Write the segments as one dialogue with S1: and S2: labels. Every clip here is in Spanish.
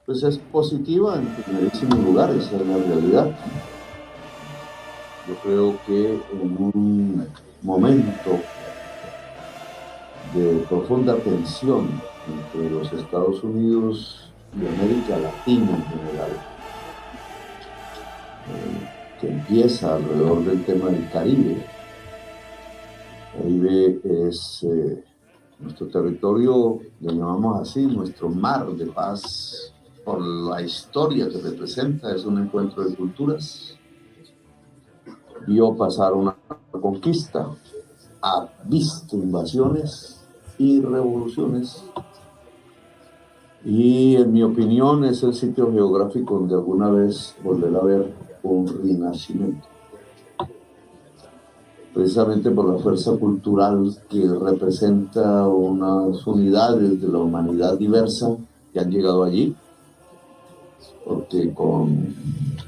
S1: Pues es positiva en primerísimo lugar, esa es la realidad. Yo creo que en un momento de profunda tensión entre los Estados Unidos y América Latina en general, que empieza alrededor del tema del Caribe. Caribe es nuestro territorio, lo llamamos así, nuestro mar de paz, por la historia que representa, es un encuentro de culturas. Vio pasar una conquista, ha visto invasiones y revoluciones, y en mi opinión es el sitio geográfico donde alguna vez volverá a haber un renacimiento, precisamente por la fuerza cultural que representa unas unidades de la humanidad diversa que han llegado allí, porque con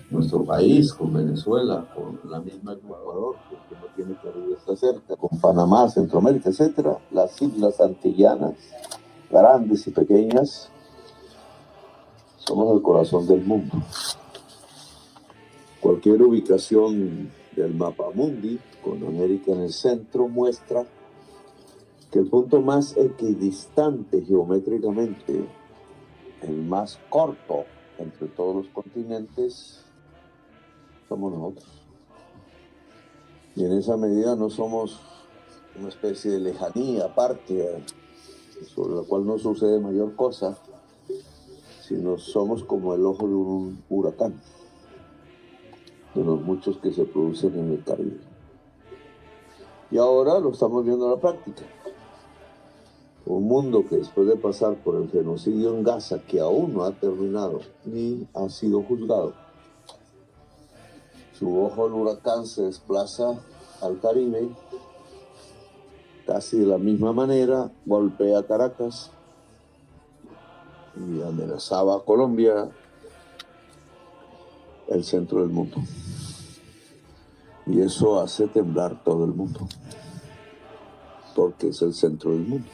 S1: nuestro país, con Venezuela, con la misma Ecuador, porque no tiene Caribe, está cerca, con Panamá, Centroamérica, etcétera, las islas antillanas, grandes y pequeñas, somos el corazón del mundo. Cualquier ubicación del mapa mundi, con América en el centro, muestra que el punto más equidistante geométricamente, el más corto entre todos los continentes, somos nosotros. Y en esa medida no somos una especie de lejanía aparte, sobre la cual no sucede mayor cosa, sino somos como el ojo de un huracán, de los muchos que se producen en el Caribe. Y ahora lo estamos viendo en la práctica. Un mundo que después de pasar por el genocidio en Gaza, que aún no ha terminado ni ha sido juzgado, su ojo del huracán se desplaza al Caribe, casi de la misma manera, golpea Caracas y amenazaba a Colombia, el centro del mundo. Y eso hace temblar todo el mundo, porque es el centro del mundo.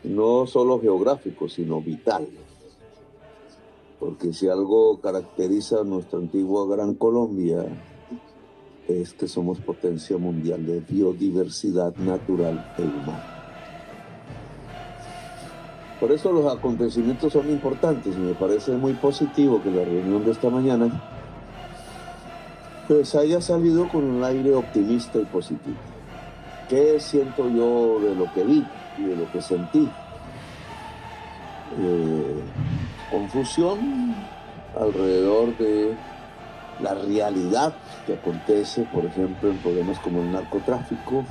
S1: No solo geográfico, sino vital. Porque si algo caracteriza a nuestra antigua Gran Colombia, es que somos potencia mundial de biodiversidad natural e humana. Por eso los acontecimientos son importantes y me parece muy positivo que la reunión de esta mañana pues haya salido con un aire optimista y positivo. ¿Qué siento yo de lo que vi y de lo que sentí? Confusión alrededor de la realidad que acontece, por ejemplo, en problemas como el narcotráfico,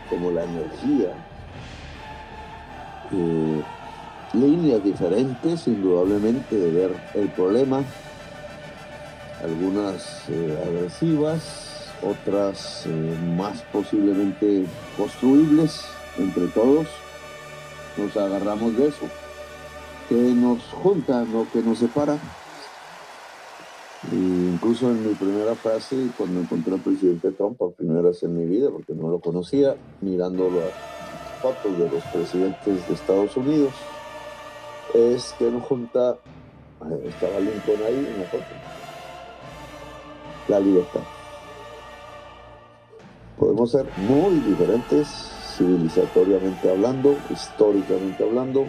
S1: como la energía. Líneas diferentes, indudablemente, de ver el problema, algunas agresivas, otras más posiblemente construibles entre todos. Nos agarramos de eso, que nos junta, no que nos separa. Incluso en mi primera frase, cuando encontré al presidente Trump por primera vez en mi vida, porque no lo conocía, mirando las fotos de los presidentes de Estados Unidos, es que nos junta, estaba Lincoln ahí en la foto, la libertad. Podemos ser muy diferentes, civilizatoriamente hablando, históricamente hablando,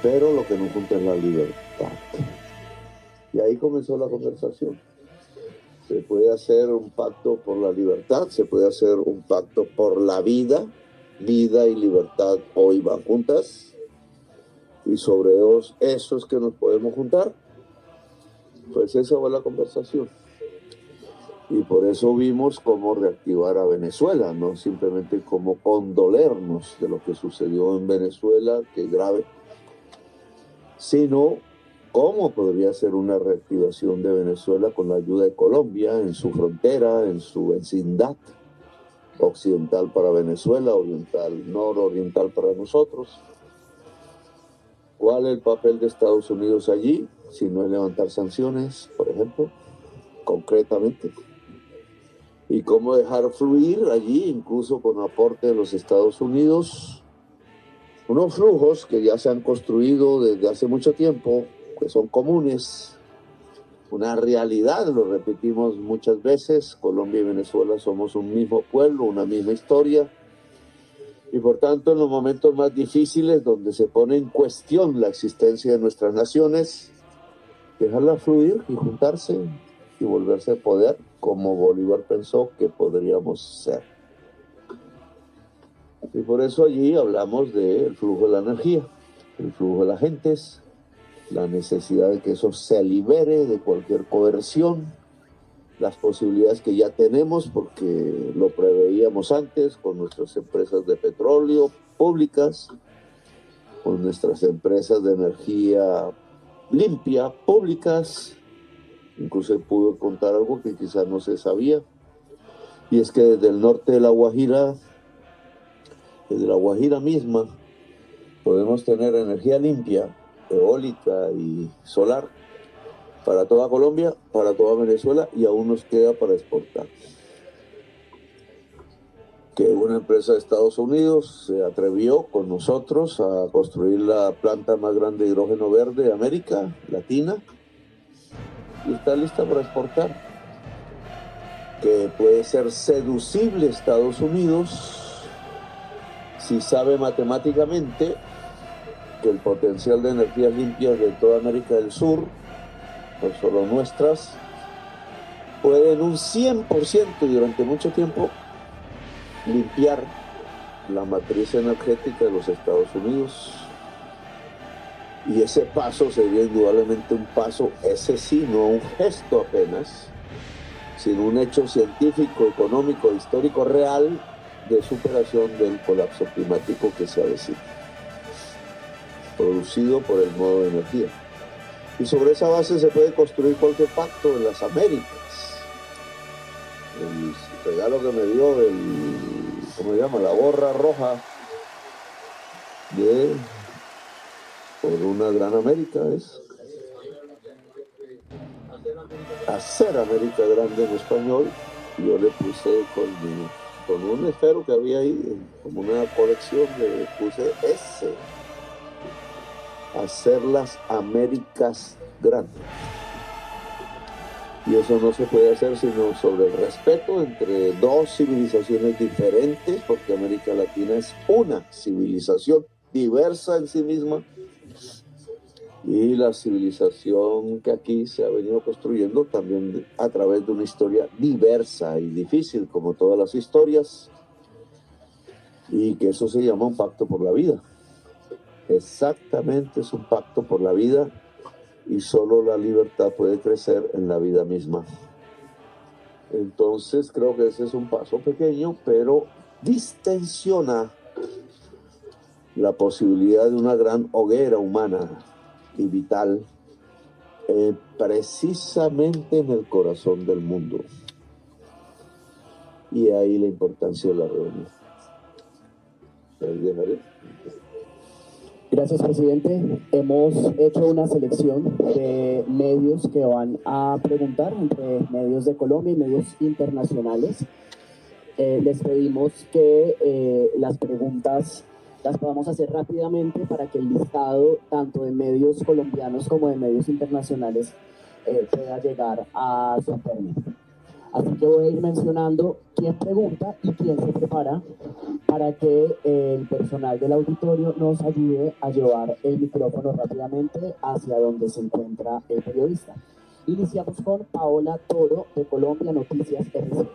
S1: pero lo que nos junta es la libertad. Y ahí comenzó la conversación. Se puede hacer un pacto por la libertad, se puede hacer un pacto por la vida. Vida y libertad hoy van juntas. Y sobre eso es que nos podemos juntar. Pues esa fue la conversación. Y por eso vimos cómo reactivar a Venezuela, no simplemente cómo condolernos de lo que sucedió en Venezuela, que es grave, sino cómo podría ser una reactivación de Venezuela con la ayuda de Colombia en su frontera, en su vecindad, occidental para Venezuela, oriental, nororiental para nosotros. ¿Cuál es el papel de Estados Unidos allí? Si no es levantar sanciones, por ejemplo, concretamente. Y cómo dejar fluir allí, incluso con aporte de los Estados Unidos, unos flujos que ya se han construido desde hace mucho tiempo, que son comunes, una realidad, lo repetimos muchas veces. Colombia y Venezuela somos un mismo pueblo, una misma historia, y por tanto en los momentos más difíciles donde se pone en cuestión la existencia de nuestras naciones, dejarla fluir y juntarse y volverse poder como Bolívar pensó que podríamos ser. Y por eso allí hablamos del flujo de la energía, el flujo de las gentes, la necesidad de que eso se libere de cualquier coerción, las posibilidades que ya tenemos porque lo preveíamos antes con nuestras empresas de petróleo públicas, con nuestras empresas de energía limpia públicas. Incluso pude contar algo que quizás no se sabía, y es que desde el norte de la Guajira, desde la Guajira misma, podemos tener energía limpia, eólica y solar para toda Colombia, para toda Venezuela, y aún nos queda para exportar. Que una empresa de Estados Unidos se atrevió con nosotros a construir la planta más grande de hidrógeno verde de América Latina y está lista para exportar. Que puede ser seducible Estados Unidos si sabe matemáticamente que el potencial de energías limpias de toda América del Sur, no solo nuestras, pueden un 100% y durante mucho tiempo limpiar la matriz energética de los Estados Unidos. Y ese paso sería indudablemente un paso, ese sí, no un gesto apenas, sino un hecho científico, económico, histórico real de superación del colapso climático que se avecina, producido por el modo de energía. Y sobre esa base se puede construir cualquier pacto en las Américas. El regalo que me dio ¿cómo se llama? La gorra roja por una gran América es hacer América grande en español. Yo le puse con un esfero que había ahí, como una colección, le puse ese, hacer las Américas grandes. Y eso no se puede hacer sino sobre el respeto entre dos civilizaciones diferentes, porque América Latina es una civilización diversa en sí misma, y la civilización que aquí se ha venido construyendo también a través de una historia diversa y difícil, como todas las historias, y que eso se llama un pacto por la vida. Exactamente, es un pacto por la vida, y solo la libertad puede crecer en la vida misma. Entonces creo que ese es un paso pequeño, pero distensiona la posibilidad de una gran hoguera humana y vital, precisamente en el corazón del mundo. Y ahí la importancia de la reunión.
S2: Gracias, presidente. Hemos hecho una selección de medios que van a preguntar, entre medios de Colombia y medios internacionales. Les pedimos que las preguntas las podamos hacer rápidamente para que el listado, tanto de medios colombianos como de medios internacionales, pueda llegar a su término. Así que voy a ir mencionando quién pregunta y quién se prepara para que el personal del auditorio nos ayude a llevar el micrófono rápidamente hacia donde se encuentra el periodista. Iniciamos con Paola Toro, de Colombia Noticias RC.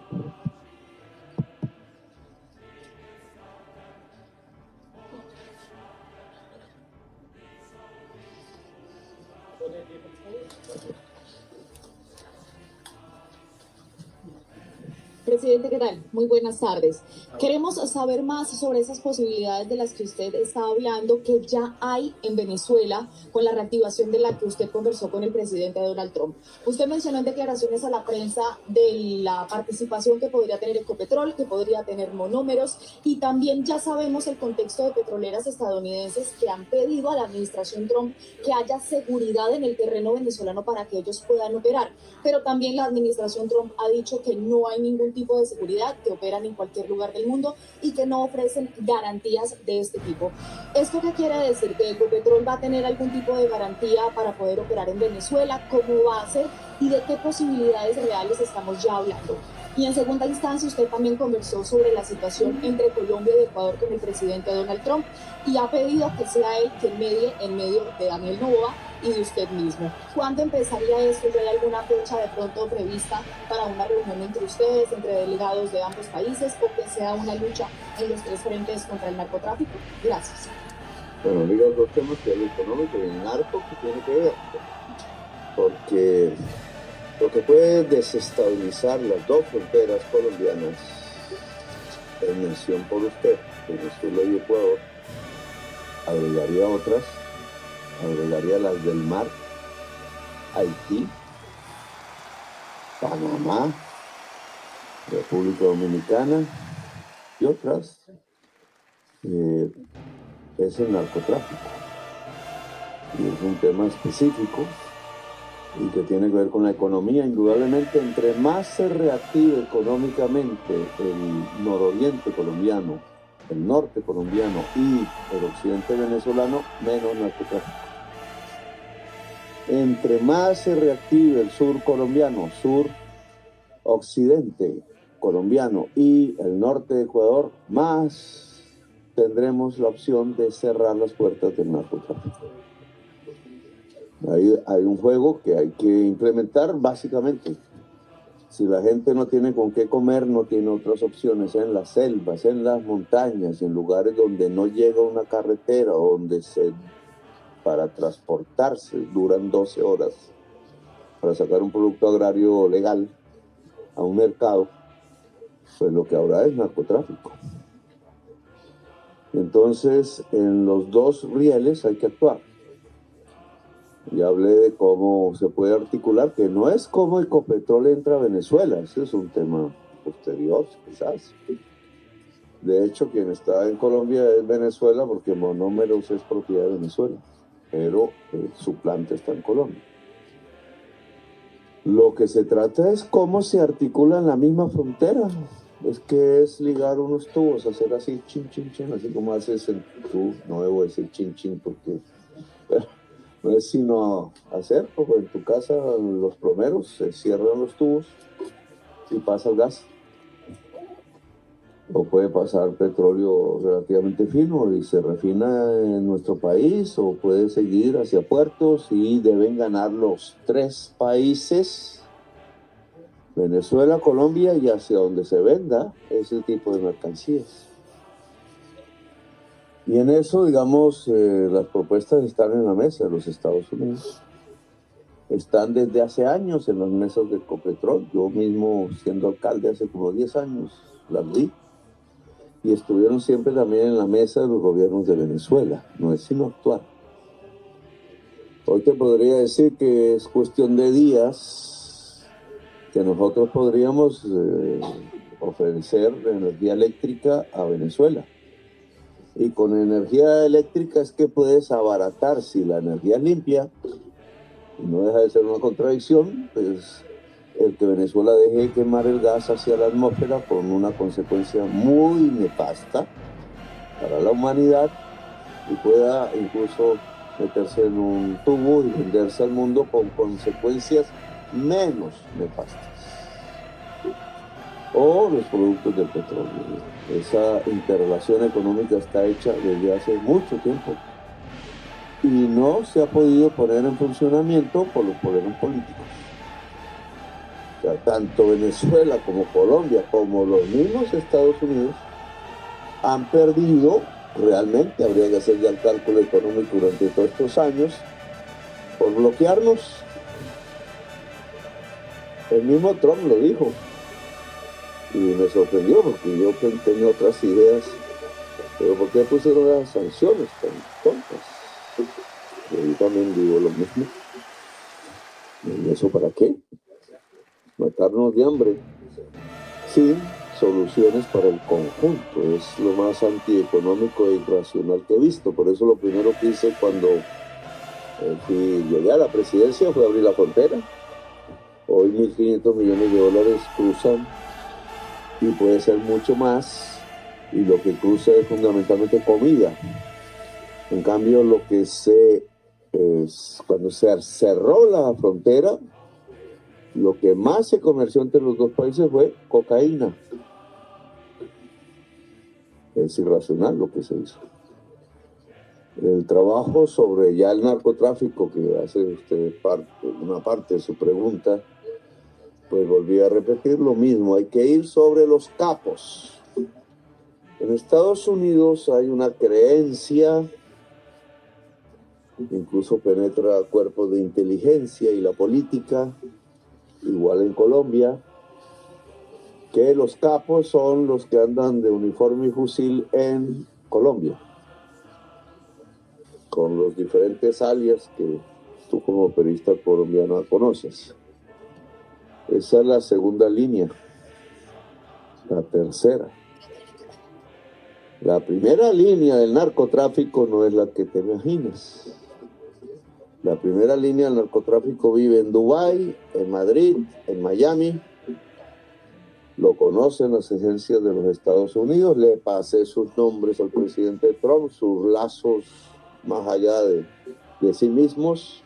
S3: Presidente, ¿qué tal? Muy buenas tardes. Queremos saber más sobre esas posibilidades de las que usted está hablando, que ya hay en Venezuela con la reactivación de la que usted conversó con el presidente Donald Trump. Usted mencionó en declaraciones a la prensa de la participación que podría tener Ecopetrol, que podría tener monómeros, y también ya sabemos el contexto de petroleras estadounidenses que han pedido a la administración Trump que haya seguridad en el terreno venezolano para que ellos puedan operar. Pero también la administración Trump ha dicho que no hay ningún tipo de seguridad, que operan en cualquier lugar del mundo y que no ofrecen garantías de este tipo. ¿Esto qué quiere decir? ¿Que Ecopetrol va a tener algún tipo de garantía para poder operar en Venezuela? ¿Cómo va a ser? ¿Y de qué posibilidades reales estamos ya hablando? Y en segunda instancia, usted también conversó sobre la situación entre Colombia y Ecuador con el presidente Donald Trump y ha pedido que sea él quien medie en medio de Daniel Noboa y de usted mismo. ¿Cuándo empezaría esto? ¿Ya hay alguna fecha de pronto prevista para una reunión entre ustedes, entre delegados de ambos países, o que sea una lucha en los tres frentes contra el narcotráfico? Gracias.
S1: Bueno, digo dos temas, que es el económico y el narco, que tiene que ver, porque lo que puede desestabilizar las dos fronteras colombianas, en mención por usted, Venezuela y Ecuador, agregaría otras, agregaría las del mar, Haití, Panamá, República Dominicana y otras, es el narcotráfico. Y es un tema específico y que tiene que ver con la economía. Indudablemente, entre más se reactive económicamente el nororiente colombiano, el norte colombiano y el occidente venezolano, menos narcotráfico. Entre más se reactive el sur colombiano, sur occidente colombiano y el norte de Ecuador, más tendremos la opción de cerrar las puertas del narcotráfico. Hay un juego que hay que implementar básicamente. Si la gente no tiene con qué comer, no tiene otras opciones en las selvas, en las montañas, en lugares donde no llega una carretera, donde para transportarse duran 12 horas para sacar un producto agrario legal a un mercado, pues lo que habrá es narcotráfico. Entonces, en los dos rieles hay que actuar. Ya hablé de cómo se puede articular, que no es cómo Ecopetrol entra a Venezuela, ese es un tema posterior, quizás. De hecho, quien está en Colombia es Venezuela, porque Monómeros es propiedad de Venezuela, pero su planta está en Colombia. Lo que se trata es cómo se articula en la misma frontera. Es que es ligar unos tubos, hacer así, chin, chin, chin, así como haces en tú, no debo decir chin, chin, porque no es sino hacer, como en tu casa los plomeros se cierran los tubos y pasa el gas. O puede pasar petróleo relativamente fino y se refina en nuestro país, o puede seguir hacia puertos y deben ganar los tres países, Venezuela, Colombia, y hacia donde se venda ese tipo de mercancías. Y en eso, digamos, las propuestas están en la mesa de los Estados Unidos. Están desde hace años en las mesas de Ecopetrol. Yo mismo, siendo alcalde hace como 10 años, las vi. Y estuvieron siempre también en la mesa de los gobiernos de Venezuela. No es sino actuar. Hoy te podría decir que es cuestión de días que nosotros podríamos ofrecer energía eléctrica a Venezuela. Y con energía eléctrica es que puedes abaratar, si la energía es limpia, y no deja de ser una contradicción, pues el que Venezuela deje quemar el gas hacia la atmósfera, con una consecuencia muy nefasta para la humanidad, y pueda incluso meterse en un tubo y venderse al mundo con consecuencias menos nefastas. O los productos del petróleo. Esa interrelación económica está hecha desde hace mucho tiempo y no se ha podido poner en funcionamiento por los problemas políticos. O sea, tanto Venezuela como Colombia, como los mismos Estados Unidos, han perdido, realmente habría que hacer ya el cálculo económico durante todos estos años, por bloquearnos. El mismo Trump lo dijo. Y me sorprendió porque yo tenía otras ideas. Pero ¿por qué pusieron las sanciones tan tontas? Yo también digo lo mismo. ¿Y eso para qué? Matarnos de hambre sin soluciones para el conjunto. Es lo más antieconómico e irracional que he visto. Por eso lo primero que hice cuando llegué a la presidencia fue abrir la frontera. Hoy $1.500 millones cruzan y puede ser mucho más, y lo que cruza es fundamentalmente comida. En cambio, cuando se cerró la frontera, lo que más se comerció entre los dos países fue cocaína. Es irracional lo que se hizo. El trabajo sobre ya el narcotráfico, que hace usted una parte de su pregunta, pues volví a repetir lo mismo. Hay que ir sobre los capos. En Estados Unidos hay una creencia, incluso penetra cuerpos de inteligencia y la política, igual en Colombia, que los capos son los que andan de uniforme y fusil en Colombia, con los diferentes alias que tú como periodista colombiano conoces. Esa es la segunda línea. La tercera. La primera línea del narcotráfico no es la que te imaginas. La primera línea del narcotráfico vive en Dubái, en Madrid, en Miami. Lo conocen las agencias de los Estados Unidos. Le pasé sus nombres al presidente Trump, sus lazos más allá de sí mismos.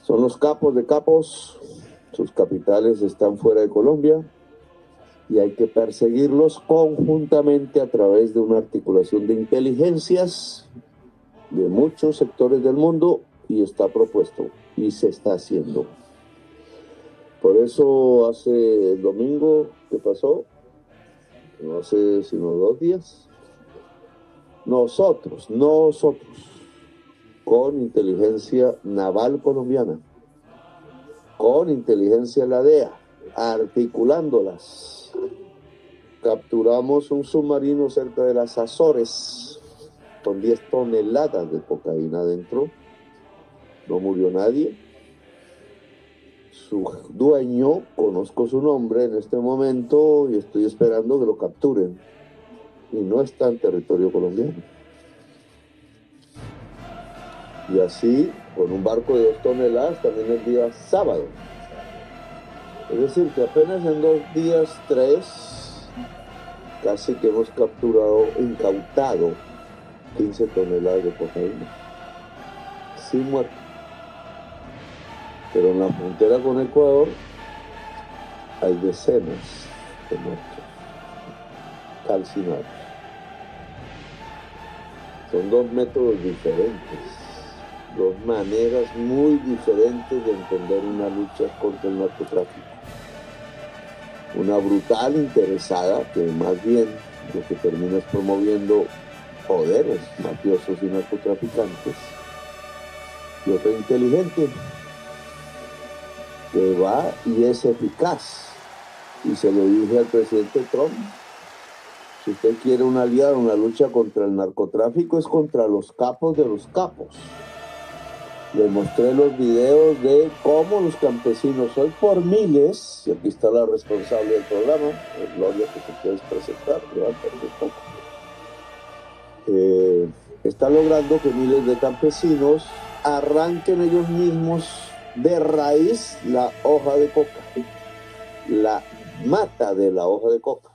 S1: Son los capos de capos. Sus capitales están fuera de Colombia. Y hay que perseguirlos conjuntamente a través de una articulación de inteligencias de muchos sectores del mundo, y está propuesto y se está haciendo. Por eso hace el domingo que pasó, no hace sino 2 días, nosotros, con inteligencia naval colombiana, con inteligencia de la DEA, articulándolas, capturamos un submarino cerca de las Azores con 10 toneladas de cocaína adentro. No murió nadie. Su dueño, conozco su nombre en este momento y estoy esperando que lo capturen. Y no está en territorio colombiano. Y así, con un barco de 2 toneladas, también el día sábado. Es decir, que apenas en 2 días, 3, casi que hemos incautado 15 toneladas de cocaína. Sin muerte. Pero en la frontera con Ecuador hay decenas de muertos calcinados. Son 2 métodos diferentes, 2 maneras muy diferentes de entender una lucha contra el narcotráfico. Una brutal interesada, que más bien lo que termina es promoviendo poderes mafiosos y narcotraficantes. Y otra inteligente, que va y es eficaz. Y se lo dije al presidente Trump: si usted quiere un aliado, una lucha contra el narcotráfico, es contra los capos de los capos. Le mostré los videos de cómo los campesinos, hoy por miles, y aquí está la responsable del programa, Gloria, que te quieres presentar, levántate un poco. Está logrando que miles de campesinos arranquen ellos mismos de raíz la hoja de coca, la mata de la hoja de coca.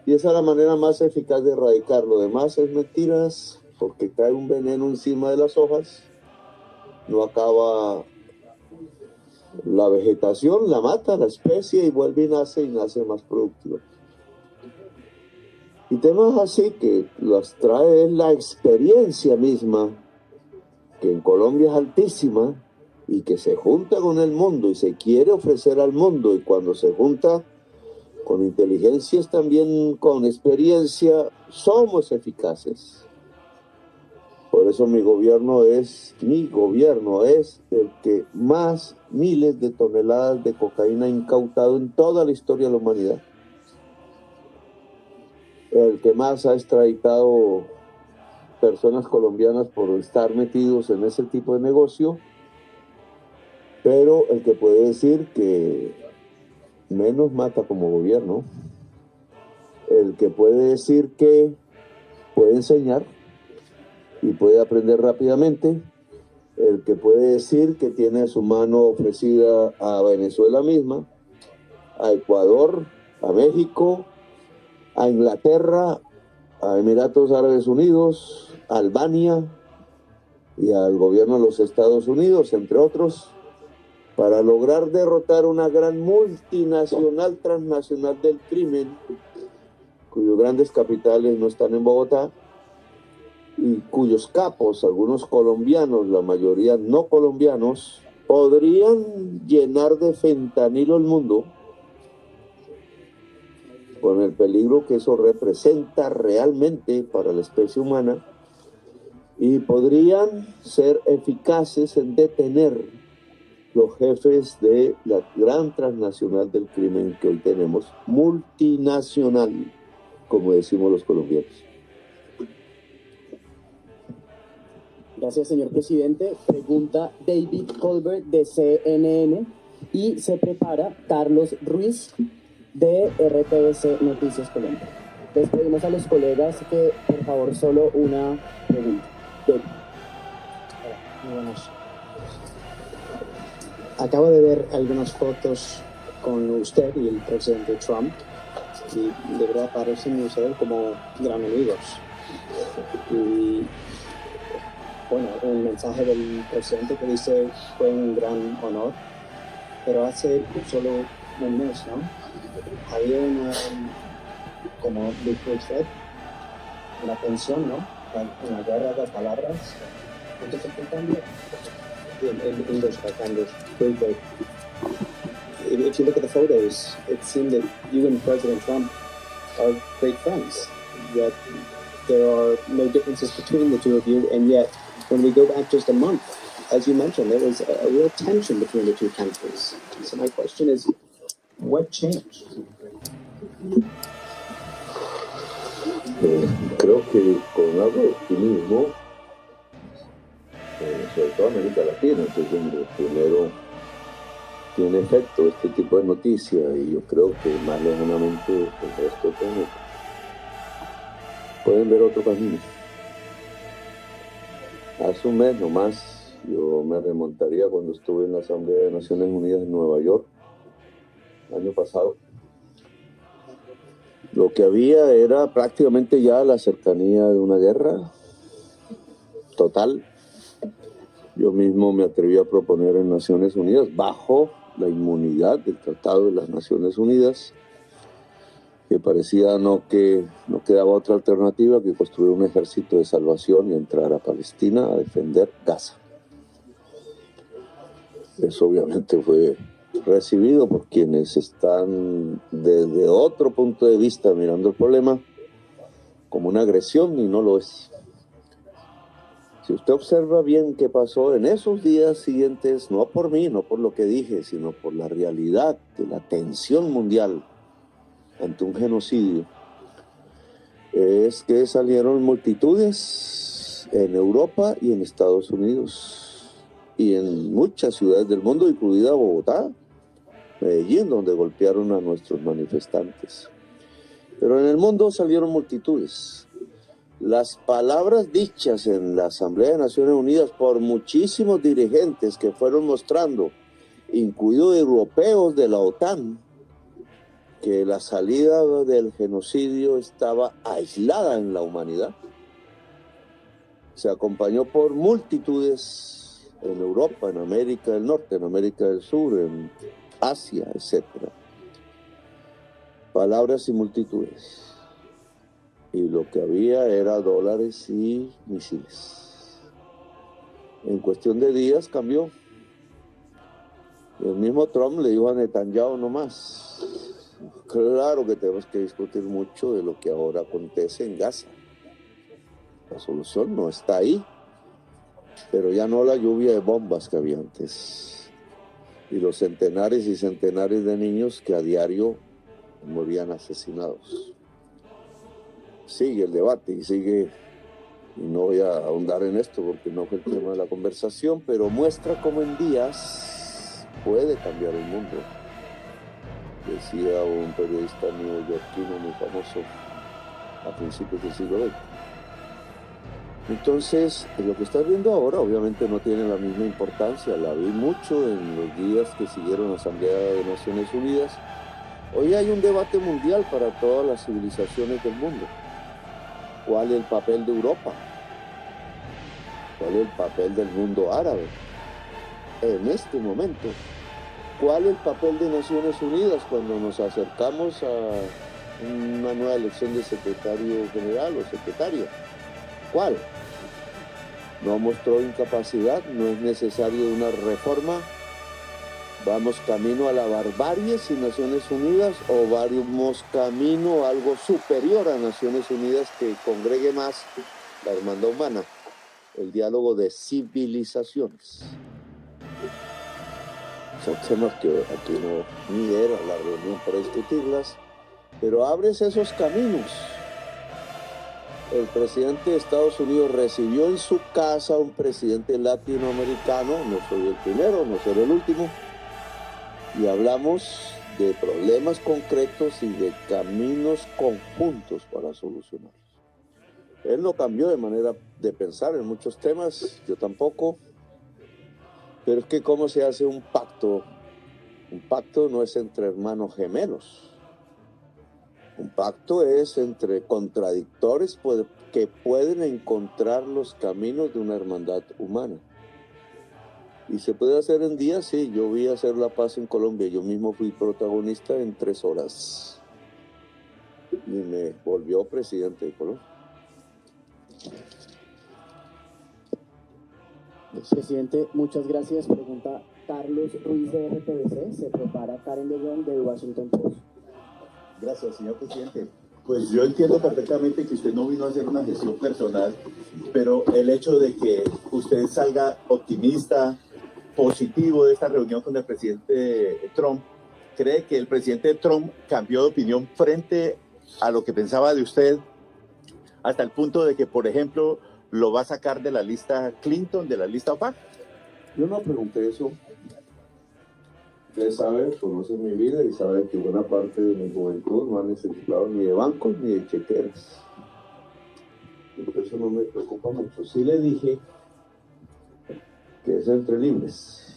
S1: Y esa es la manera más eficaz de erradicar. Lo demás es mentiras, porque cae un veneno encima de las hojas, no acaba la vegetación, la mata, la especie, y vuelve y nace más productiva. Y temas así que las trae la experiencia misma, que en Colombia es altísima, y que se junta con el mundo y se quiere ofrecer al mundo, y cuando se junta con inteligencias también con experiencia, somos eficaces. Por eso mi gobierno es el que más miles de toneladas de cocaína ha incautado en toda la historia de la humanidad. El que más ha extraditado personas colombianas por estar metidos en ese tipo de negocio, pero el que puede decir que menos mata como gobierno, el que puede decir que puede enseñar y puede aprender rápidamente, el que puede decir que tiene su mano ofrecida a Venezuela misma, a Ecuador, a México, a Inglaterra, a Emiratos Árabes Unidos, a Albania y al gobierno de los Estados Unidos, entre otros, para lograr derrotar una gran multinacional transnacional del crimen, cuyos grandes capitales no están en Bogotá, y cuyos capos, algunos colombianos, la mayoría no colombianos, podrían llenar de fentanilo el mundo, con el peligro que eso representa realmente para la especie humana, y podrían ser eficaces en detener los jefes de la gran transnacional del crimen que hoy tenemos, multinacional, como decimos los colombianos.
S2: Gracias, señor presidente. Pregunta David Colbert de CNN y se prepara Carlos Ruiz de RTBC Noticias Colombia. Les pedimos a los colegas que, por favor, solo una pregunta. David.
S4: Hola, muy buenas. Acabo de ver algunas fotos con usted y el presidente Trump y de verdad parecen ustedes como gran amigos. Y bueno, un mensaje del presidente que dice fue un gran honor, pero hace solo un mes, ¿no? Había como dijo usted, una tensión, ¿no? Una guerra de palabras. Entonces, ¿qué cambia? In English, I found this very good. If you look at the photos, it seemed that you and President Trump are great friends. Yet there are no differences between the two of you, and yet when we go back just a month, as you mentioned, there was a real tension between the two countries. So my question is, what changed?
S1: Creo que con algo de optimismo, sobre todo América Latina, que es donde primero tiene efecto este tipo de noticias, y yo creo que más lejanamente el resto del planeta pueden ver otro camino. Hace un mes nomás yo me remontaría cuando estuve en la Asamblea de Naciones Unidas en Nueva York, el año pasado. Lo que había era prácticamente ya la cercanía de una guerra total. Yo mismo me atreví a proponer en Naciones Unidas, bajo la inmunidad del Tratado de las Naciones Unidas, que parecía que no quedaba otra alternativa que construir un ejército de salvación y entrar a Palestina a defender Gaza. Eso obviamente fue recibido por quienes están desde otro punto de vista mirando el problema como una agresión, y no lo es. Si usted observa bien qué pasó en esos días siguientes, no por mí, no por lo que dije, sino por la realidad de la tensión mundial ante un genocidio, es que salieron multitudes en Europa y en Estados Unidos y en muchas ciudades del mundo, incluida Bogotá, Medellín, donde golpearon a nuestros manifestantes. Pero en el mundo salieron multitudes. Las palabras dichas en la Asamblea de Naciones Unidas por muchísimos dirigentes que fueron mostrando, incluidos europeos de la OTAN, que la salida del genocidio estaba aislada en la humanidad, se acompañó por multitudes en Europa, en América del Norte, en América del Sur, en Asia, etc. Palabras y multitudes. Y lo que había era dólares y misiles. En cuestión de días cambió. El mismo Trump le dijo a Netanyahu no más. Claro que tenemos que discutir mucho de lo que ahora acontece en Gaza. La solución no está ahí, pero ya no la lluvia de bombas que había antes. Y los centenares y centenares de niños que a diario morían asesinados. Sigue el debate y sigue, y no voy a ahondar en esto porque no fue el tema de la conversación, pero muestra cómo en días puede cambiar el mundo. Decía un periodista neoyorquino muy famoso a principios del siglo XX. Entonces, lo que estás viendo ahora obviamente no tiene la misma importancia. La vi mucho en los días que siguieron la Asamblea de Naciones Unidas, Hoy hay un debate mundial para todas las civilizaciones del mundo. ¿Cuál es el papel de Europa? ¿Cuál es el papel del mundo árabe? En este momento, ¿cuál es el papel de Naciones Unidas cuando nos acercamos a una nueva elección de secretario general o secretaria? ¿Cuál? No mostró incapacidad, no es necesario una reforma. ¿Vamos camino a la barbarie sin Naciones Unidas o vamos camino a algo superior a Naciones Unidas que congregue más la hermandad humana, el diálogo de civilizaciones? Son temas que aquí no ni era la reunión para discutirlas, pero abres esos caminos. El presidente de Estados Unidos recibió en su casa a un presidente latinoamericano, no soy el primero, no seré el último, y hablamos de problemas concretos y de caminos conjuntos para solucionarlos. Él no cambió de manera de pensar en muchos temas, yo tampoco, pero es que ¿cómo se hace un pacto? Un pacto no es entre hermanos gemelos. Un pacto es entre contradictores que pueden encontrar los caminos de una hermandad humana. ¿Y se puede hacer en días? Sí, yo vi hacer la paz en Colombia. Yo mismo fui protagonista en 3 horas. Y me volvió presidente de Colombia.
S2: Presidente, muchas gracias. Pregunta Carlos Ruiz de RTBC. Se prepara Karen de Jong de Washington Post.
S5: Gracias, señor presidente. Pues yo entiendo perfectamente que usted no vino a hacer una gestión personal, pero el hecho de que usted salga optimista, positivo de esta reunión con el presidente Trump, ¿cree que el presidente Trump cambió de opinión frente a lo que pensaba de usted hasta el punto de que, por ejemplo, lo va a sacar de la lista Clinton, de la lista OPAC?
S1: Yo no pregunté eso. Usted sabe, conoce mi vida y sabe que buena parte de mi juventud no ha necesitado ni de bancos ni de chequeras. Y por eso no me preocupa mucho. Sí le dije que es entre libres.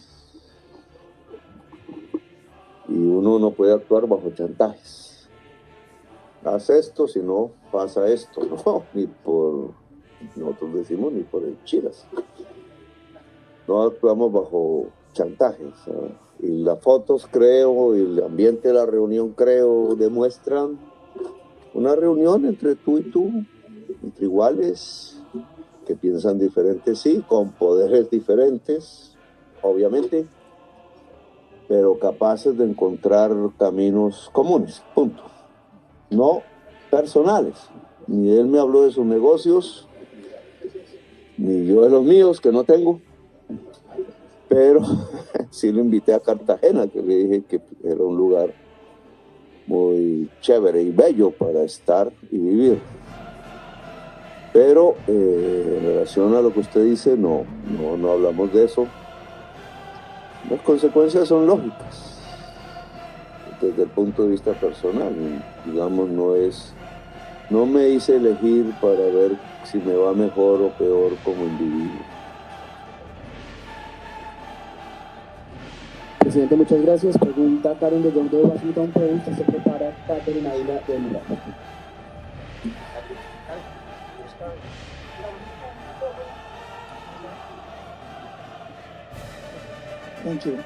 S1: Y uno no puede actuar bajo chantajes. Haz esto, si no pasa esto. No, ni por, nosotros decimos, ni por el chiras. No actuamos bajo chantajes. Y las fotos, creo, y el ambiente de la reunión, creo, demuestran una reunión entre tú y tú, entre iguales, que piensan diferentes, sí, con poderes diferentes, obviamente, pero capaces de encontrar caminos comunes, punto. No personales. Ni él me habló de sus negocios, ni yo de los míos, que no tengo, pero sí lo invité a Cartagena, que le dije que era un lugar muy chévere y bello para estar y vivir. Pero en relación a lo que usted dice, no hablamos de eso. Las consecuencias son lógicas desde el punto de vista personal. Digamos, no me hice elegir para ver si me va mejor o peor como individuo.
S2: Presidente, muchas gracias. Pregunta Karen de Jong de Washington Post. Se prepara Catherine Ávila de Milán.
S6: Thank you.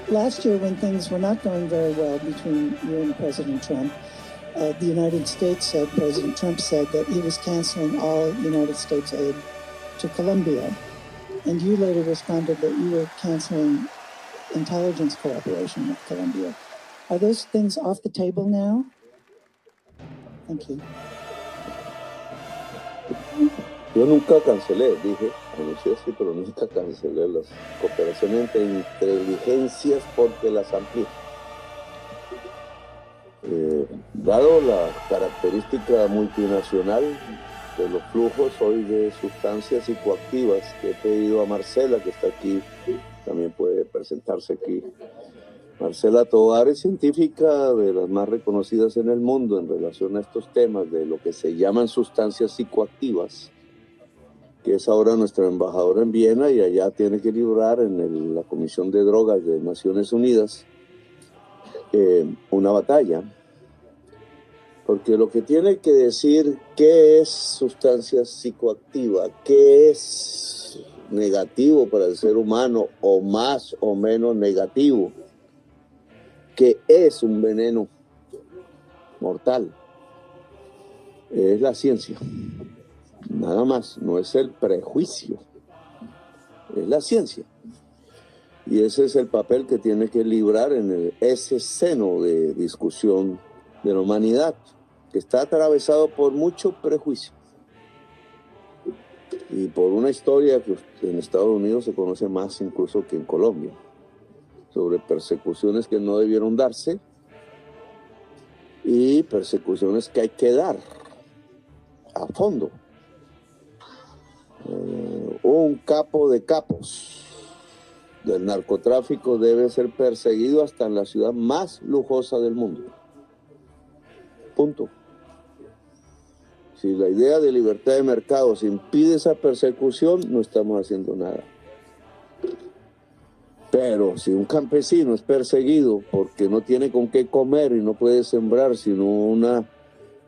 S6: Last year, when things were not going very well between you and President Trump, the United States said, President Trump said that he was canceling all United States aid to Colombia. And you later responded that you were canceling intelligence cooperation with Colombia. Are those things off the table now? Thank you.
S1: Yo nunca cancelé, dije, anuncié así, pero nunca cancelé las cooperaciones entre inteligencias porque las amplié. Dado la característica multinacional de los flujos hoy de sustancias psicoactivas, que he pedido a Marcela, que está aquí, también puede presentarse aquí. Marcela Tovar es científica de las más reconocidas en el mundo en relación a estos temas de lo que se llaman sustancias psicoactivas, que es ahora nuestra embajadora en Viena y allá tiene que librar en la Comisión de Drogas de Naciones Unidas. una batalla, porque lo que tiene que decir qué es sustancia psicoactiva, qué es negativo para el ser humano o más o menos negativo, qué es un veneno mortal, es la ciencia, nada más, no es el prejuicio, es la ciencia. Y ese es el papel que tiene que librar en ese seno de discusión de la humanidad, que está atravesado por mucho prejuicio y por una historia que en Estados Unidos se conoce más incluso que en Colombia, sobre persecuciones que no debieron darse y persecuciones que hay que dar a fondo. Un capo de capos del narcotráfico debe ser perseguido hasta en la ciudad más lujosa del mundo. Punto. Si la idea de libertad de mercados impide esa persecución, no estamos haciendo nada. Pero si un campesino es perseguido porque no tiene con qué comer y no puede sembrar sino una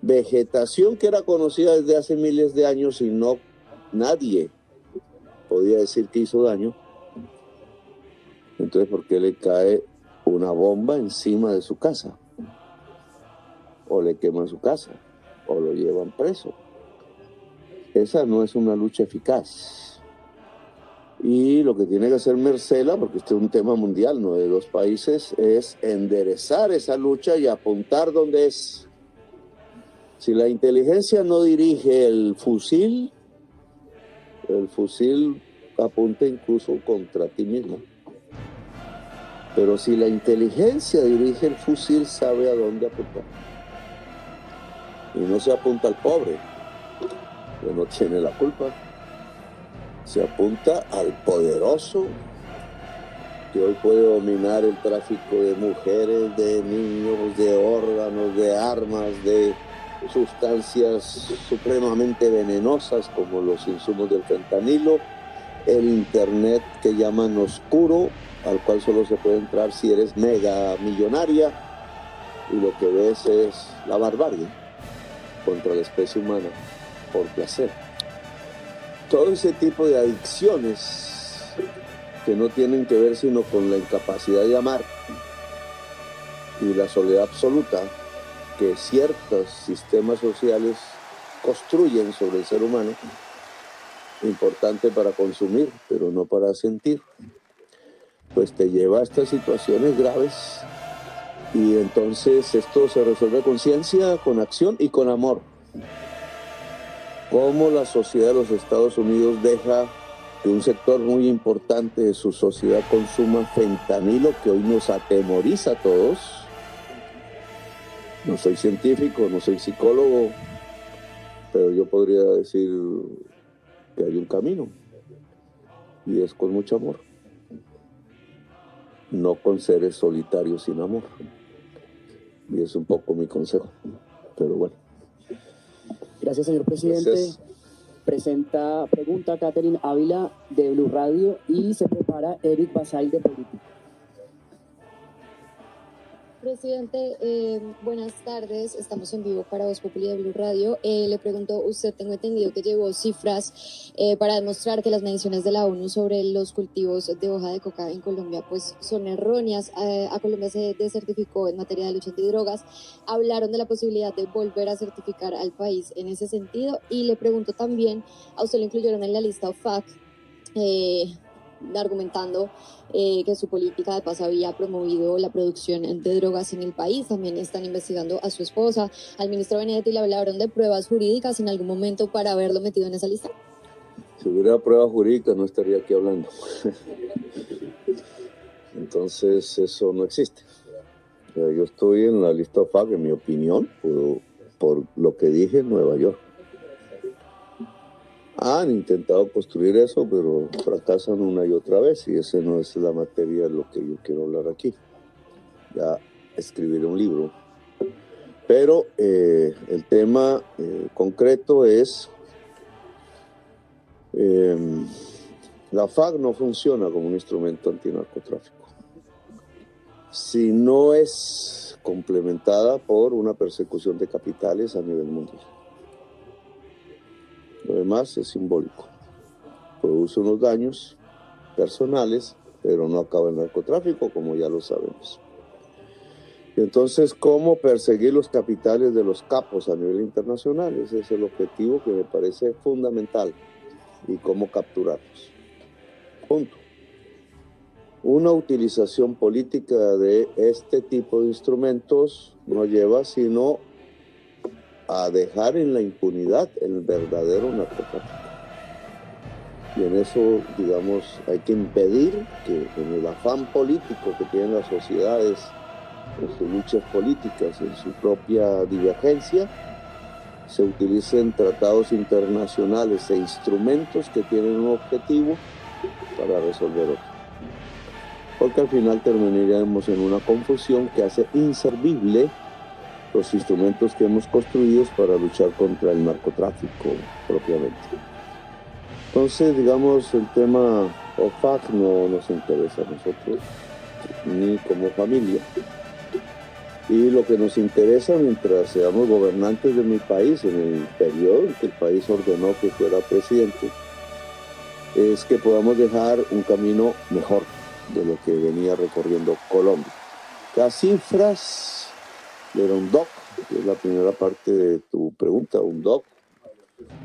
S1: vegetación que era conocida desde hace miles de años y no nadie podía decir que hizo daño, entonces ¿por qué le cae una bomba encima de su casa? O le queman su casa, o lo llevan preso. Esa no es una lucha eficaz. Y lo que tiene que hacer Marcela, porque este es un tema mundial, no de dos países, es enderezar esa lucha y apuntar donde es. Si la inteligencia no dirige el fusil apunta incluso contra ti mismo. Pero si la inteligencia dirige el fusil, sabe a dónde apuntar. Y no se apunta al pobre, que no tiene la culpa. Se apunta al poderoso, que hoy puede dominar el tráfico de mujeres, de niños, de órganos, de armas, de sustancias supremamente venenosas como los insumos del fentanilo, el internet que llaman oscuro, al cual solo se puede entrar si eres mega millonaria, y lo que ves es la barbarie contra la especie humana por placer. Todo ese tipo de adicciones que no tienen que ver sino con la incapacidad de amar y la soledad absoluta que ciertos sistemas sociales construyen sobre el ser humano, importante para consumir, pero no para sentir, pues te lleva a estas situaciones graves. Y entonces esto se resuelve con ciencia, con acción y con amor. Cómo la sociedad de los Estados Unidos deja que un sector muy importante de su sociedad consuma fentanilo, que hoy nos atemoriza a todos. No soy científico, no soy psicólogo, pero yo podría decir que hay un camino, y es con mucho amor, no con seres solitarios sin amor. Y es un poco mi consejo, pero bueno.
S2: Gracias, señor presidente.
S1: Gracias.
S2: Pregunta Catherine Ávila de Blue Radio y se prepara Eric Basay de Política.
S7: Presidente, buenas tardes. Estamos en vivo para Voz Populi de Blue Radio. Le pregunto, usted, tengo entendido que llevó cifras para demostrar que las mediciones de la ONU sobre los cultivos de hoja de coca en Colombia pues son erróneas. A Colombia se desertificó en materia de lucha antidrogas. Hablaron de la posibilidad de volver a certificar al país en ese sentido. Y le pregunto también, a usted lo incluyeron en la lista OFAC, argumentando que su política de paz había promovido la producción de drogas en el país. También están investigando a su esposa, al ministro Benedetti. Le hablaron de pruebas jurídicas en algún momento para haberlo metido en esa lista.
S1: Si hubiera pruebas jurídicas no estaría aquí hablando. Entonces eso no existe. O sea, yo estoy en la lista OFAC, en mi opinión, por lo que dije en Nueva York. Han intentado construir eso, pero fracasan una y otra vez, y esa no es la materia de lo que yo quiero hablar aquí. Ya escribiré un libro. Pero el tema concreto es, la FARC no funciona como un instrumento antinarcotráfico. si no es complementada por una persecución de capitales a nivel mundial. Lo demás es simbólico. Produce unos daños personales, pero no acaba en narcotráfico, como ya lo sabemos. Entonces, ¿cómo perseguir los capitales de los capos a nivel internacional? Ese es el objetivo que me parece fundamental. Y cómo capturarlos. Punto. Una utilización política de este tipo de instrumentos no lleva sino a dejar en la impunidad el verdadero narcotráfico. Y en eso, digamos, hay que impedir que en el afán político que tienen las sociedades en sus luchas políticas, en su propia divergencia, se utilicen tratados internacionales e instrumentos que tienen un objetivo para resolver otro. Porque al final terminaríamos en una confusión que hace inservible los instrumentos que hemos construido para luchar contra el narcotráfico propiamente. Entonces, digamos, el tema OFAC no nos interesa a nosotros, ni como familia. Y lo que nos interesa mientras seamos gobernantes de mi país, en el periodo en que el país ordenó que fuera presidente, es que podamos dejar un camino mejor de lo que venía recorriendo Colombia. Las cifras de UNODOC, que es la primera parte de tu pregunta, UNODOC,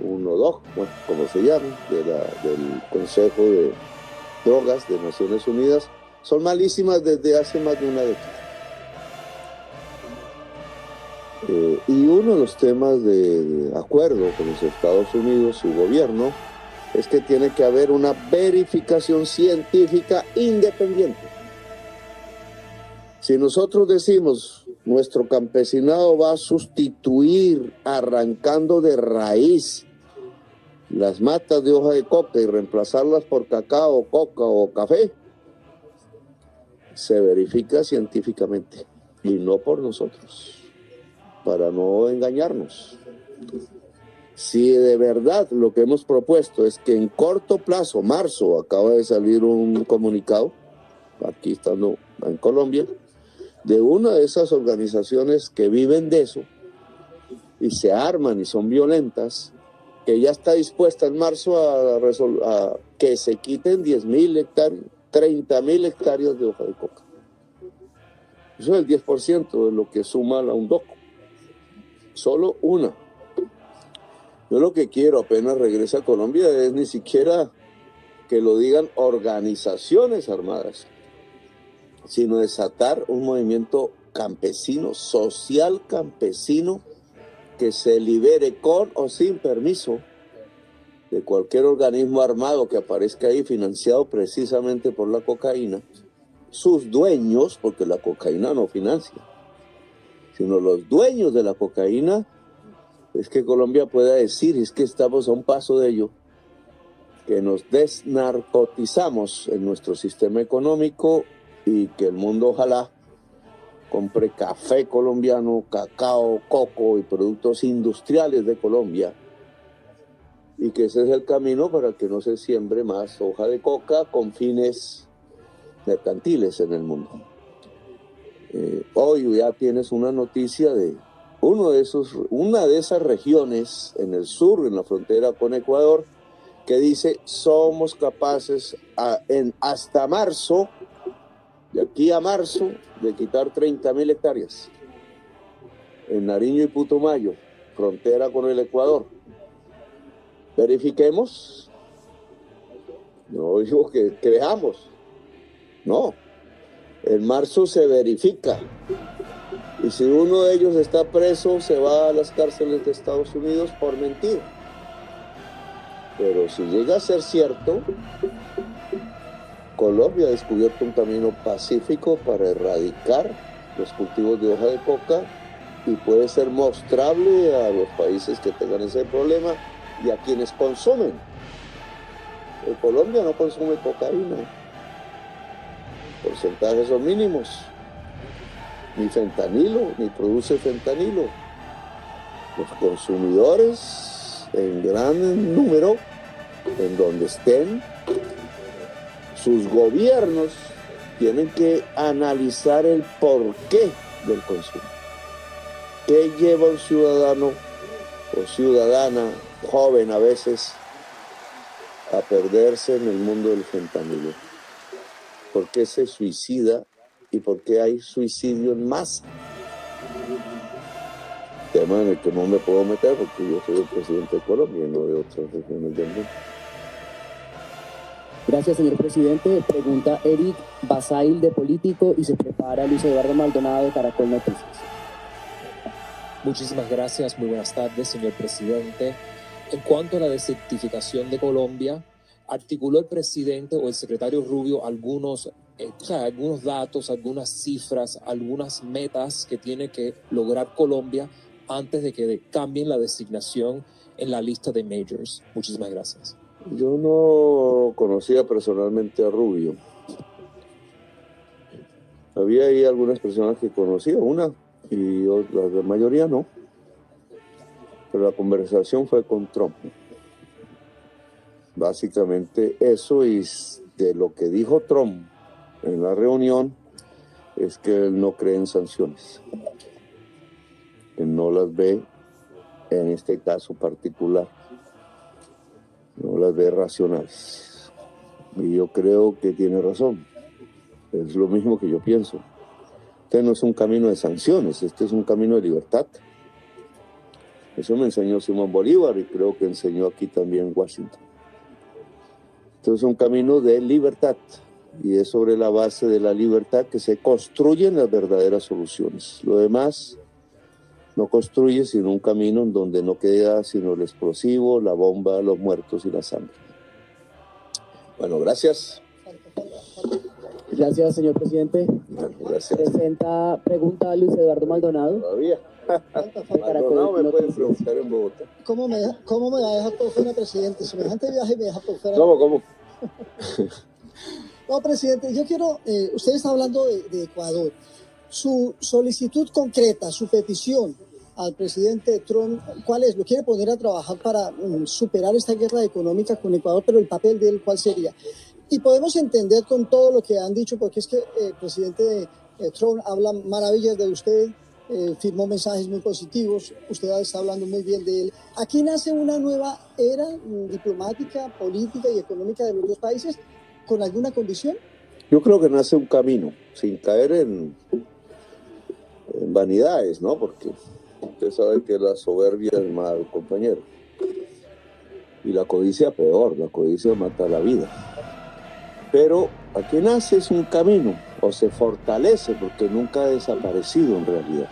S1: bueno, como se llama, del Consejo de Drogas de Naciones Unidas, son malísimas desde hace más de una década. Y uno de los temas de acuerdo con los Estados Unidos, su gobierno, es que tiene que haber una verificación científica independiente. Si nosotros decimos nuestro campesinado va a sustituir arrancando de raíz las matas de hoja de coca y reemplazarlas por cacao, coca o café, se verifica científicamente y no por nosotros, para no engañarnos. Si de verdad lo que hemos propuesto es que en corto plazo, marzo, acaba de salir un comunicado, aquí estando en Colombia, de una de esas organizaciones que viven de eso y se arman y son violentas, que ya está dispuesta en marzo a que se quiten 10.000 hectáreas, 30.000 hectáreas de hoja de coca. Eso es el 10% de lo que suma la UNODOC. Solo una. Yo lo que quiero apenas regrese a Colombia es ni siquiera que lo digan organizaciones armadas, sino desatar un movimiento campesino, social campesino, que se libere con o sin permiso de cualquier organismo armado que aparezca ahí financiado precisamente por la cocaína, sus dueños, porque la cocaína no financia, sino los dueños de la cocaína. Es que Colombia pueda decir, es que estamos a un paso de ello, que nos desnarcotizamos en nuestro sistema económico y que el mundo ojalá compre café colombiano, cacao, coco y productos industriales de Colombia, y que ese es el camino para que no se siembre más hoja de coca con fines mercantiles en el mundo. Hoy ya tienes una noticia de una de esas regiones en el sur, en la frontera con Ecuador, que dice somos capaces hasta marzo, de aquí a marzo, de quitar 30.000 hectáreas en Nariño y Putumayo, frontera con el Ecuador. Verifiquemos. No digo que creamos. No. En marzo se verifica. Y si uno de ellos está preso, se va a las cárceles de Estados Unidos por mentir. Pero si llega a ser cierto, Colombia ha descubierto un camino pacífico para erradicar los cultivos de hoja de coca y puede ser mostrable a los países que tengan ese problema y a quienes consumen. Colombia no consume cocaína. Porcentajes son mínimos. Ni fentanilo, ni produce fentanilo. Los consumidores en gran número, en donde estén, sus gobiernos tienen que analizar el porqué del consumo. ¿Qué lleva un ciudadano o ciudadana, joven a veces, a perderse en el mundo del fentanilo? ¿Por qué se suicida y por qué hay suicidio en masa? Tema en el que no me puedo meter porque yo soy el presidente de Colombia y no de otras regiones del mundo.
S2: Gracias, señor presidente. Pregunta Eric Basail de Político y se prepara Luis Eduardo Maldonado de Caracol Noticias.
S8: Muchísimas gracias, muy buenas tardes, señor presidente. En cuanto a la desertificación de Colombia, articuló el presidente o el secretario Rubio algunos datos, algunas cifras, algunas metas que tiene que lograr Colombia antes de que cambien la designación en la lista de majors. Muchísimas gracias.
S1: Yo no conocía personalmente a Rubio. Había ahí algunas personas que conocía, una y la mayoría no. Pero la conversación fue con Trump. Básicamente eso, y de lo que dijo Trump en la reunión es que él no cree en sanciones. Que no las ve en este caso particular. No las ve racionales. Y yo creo que tiene razón. Es lo mismo que yo pienso. Este no es un camino de sanciones, este es un camino de libertad. Eso me enseñó Simón Bolívar y creo que enseñó aquí también Washington. Este es un camino de libertad y es sobre la base de la libertad que se construyen las verdaderas soluciones. Lo demás no construye sino un camino en donde no queda sino el explosivo, la bomba, los muertos y la sangre. Bueno, gracias.
S2: Gracias, señor presidente.
S1: Gracias.
S2: Presenta pregunta Luis Eduardo Maldonado.
S1: Todavía. Maldonado me puede preguntar en Bogotá.
S9: ¿Cómo me va a dejar por fuera, presidente? Semejante viaje me deja por fuera.
S1: ¿Cómo?
S9: No, presidente, yo quiero, usted está hablando de Ecuador. Su solicitud concreta, su petición al presidente Trump, ¿cuál es? ¿Lo quiere poner a trabajar para superar esta guerra económica con Ecuador? Pero el papel de él, ¿cuál sería? Y podemos entender con todo lo que han dicho, porque es que el presidente Trump habla maravillas de usted, firmó mensajes muy positivos, usted está hablando muy bien de él. Aquí nace una nueva era diplomática, política y económica de los dos países, ¿con alguna condición?
S1: Yo creo que nace un camino, sin caer en vanidades, ¿no? Porque usted sabe que la soberbia es mal compañero. Y la codicia peor, la codicia mata la vida. Pero aquí nace es un camino, o se fortalece, porque nunca ha desaparecido en realidad.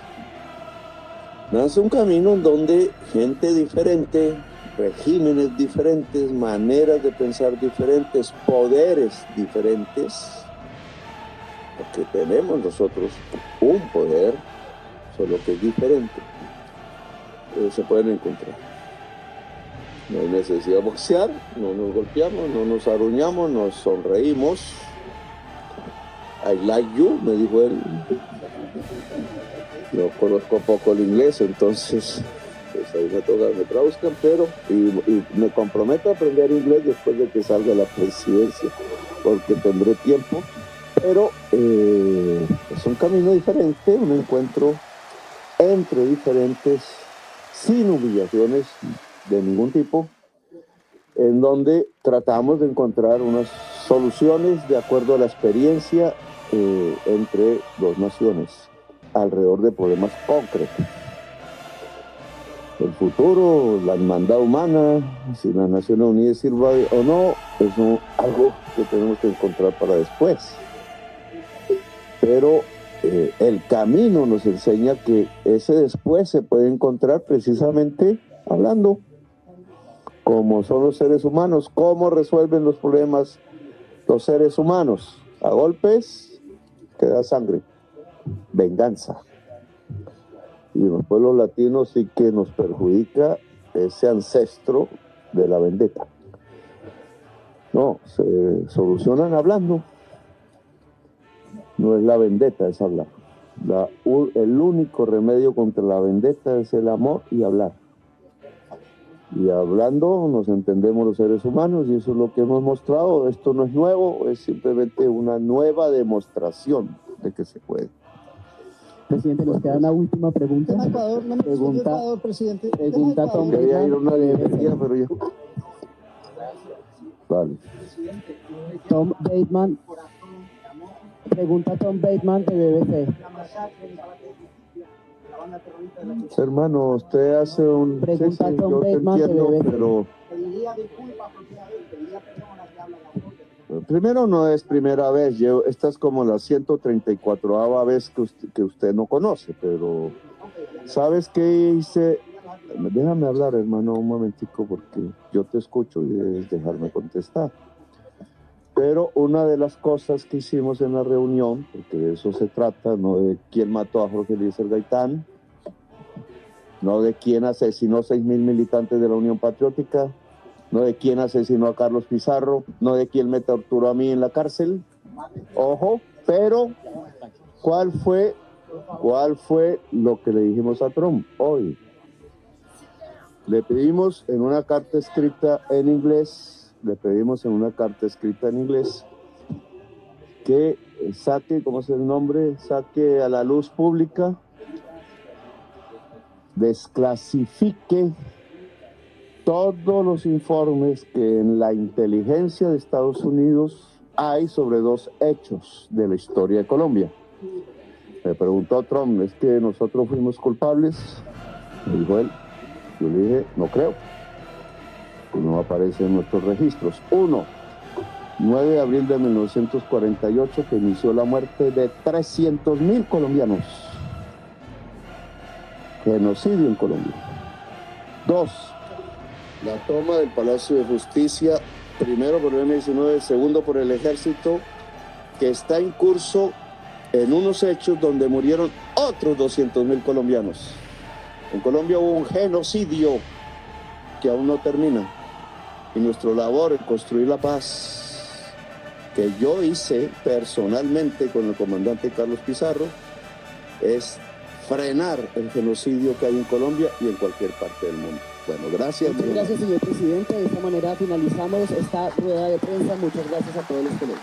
S1: Nace un camino en donde gente diferente, regímenes diferentes, maneras de pensar diferentes, poderes diferentes, porque tenemos nosotros un poder, solo que es diferente, se pueden encontrar. No hay necesidad de boxear, no nos golpeamos, no nos arruñamos, nos sonreímos. I like you, me dijo él. No conozco poco el inglés, entonces pues ahí me toca, me traduzcan, pero y me comprometo a aprender inglés después de que salga la presidencia, porque tendré tiempo. Pero es un camino diferente, un encuentro entre diferentes, sin humillaciones de ningún tipo, en donde tratamos de encontrar unas soluciones de acuerdo a la experiencia entre dos naciones alrededor de problemas concretos. El futuro, la hermandad humana, si las Naciones Unidas sirva o no, es algo que tenemos que encontrar para después. Pero el camino nos enseña que ese después se puede encontrar precisamente hablando, como son los seres humanos, cómo resuelven los problemas los seres humanos. A golpes queda sangre, venganza. Y los pueblos latinos sí que nos perjudica ese ancestro de la vendetta. No, se solucionan hablando. No es la vendetta, es hablar. El único remedio contra la vendetta es el amor y hablar. Y hablando nos entendemos los seres humanos y eso es lo que hemos mostrado. Esto no es nuevo, es simplemente una nueva demostración de que se puede.
S2: Presidente, nos queda una última pregunta.
S9: Tema Ecuador, no me respondió Ecuador, presidente.
S2: Pregunta
S9: Tema
S2: Tom
S9: Ecuador.
S1: Quería ir a una
S2: Bateman.
S1: librería, pero ya. Vale.
S2: Tom Bateman. Pregunta Tom Bateman de BBC.
S1: Hermano, usted hace un...
S2: Pregunta
S1: sí,
S2: Tom
S1: yo te
S2: Bateman de
S1: entiendo,
S2: BBC.
S1: pero... Primero, no es primera vez, esta es como la 134ª vez que usted no conoce, pero ¿sabes qué hice? Déjame hablar, hermano, un momentico, porque yo te escucho y debes dejarme contestar. Pero una de las cosas que hicimos en la reunión, porque de eso se trata, no de quién mató a Jorge Eliezer Gaitán, no de quién asesinó 6.000 militantes de la Unión Patriótica, no de quién asesinó a Carlos Pizarro, no de quién me torturó a mí en la cárcel. Ojo, pero ¿cuál fue lo que le dijimos a Trump hoy? Le pedimos en una carta escrita en inglés, que saque, ¿cómo es el nombre? Saque a la luz pública, desclasifique todos los informes que en la inteligencia de Estados Unidos hay sobre dos hechos de la historia de Colombia. Me preguntó Trump, ¿es que nosotros fuimos culpables? Me dijo él. Yo le dije, no creo. No aparece en nuestros registros. 1. 9 de abril de 1948, que inició la muerte de 300.000 colombianos. Genocidio en Colombia. 2. La toma del Palacio de Justicia, primero por el M-19, segundo por el Ejército, que está en curso en unos hechos donde murieron otros 200.000 colombianos. En Colombia hubo un genocidio que aún no termina. Y nuestra labor en construir la paz, que yo hice personalmente con el comandante Carlos Pizarro, es frenar el genocidio que hay en Colombia y en cualquier parte del mundo. Bueno, gracias.
S2: Muchas gracias, señor presidente. De esta manera finalizamos esta rueda de prensa. Muchas gracias a todos los colegas.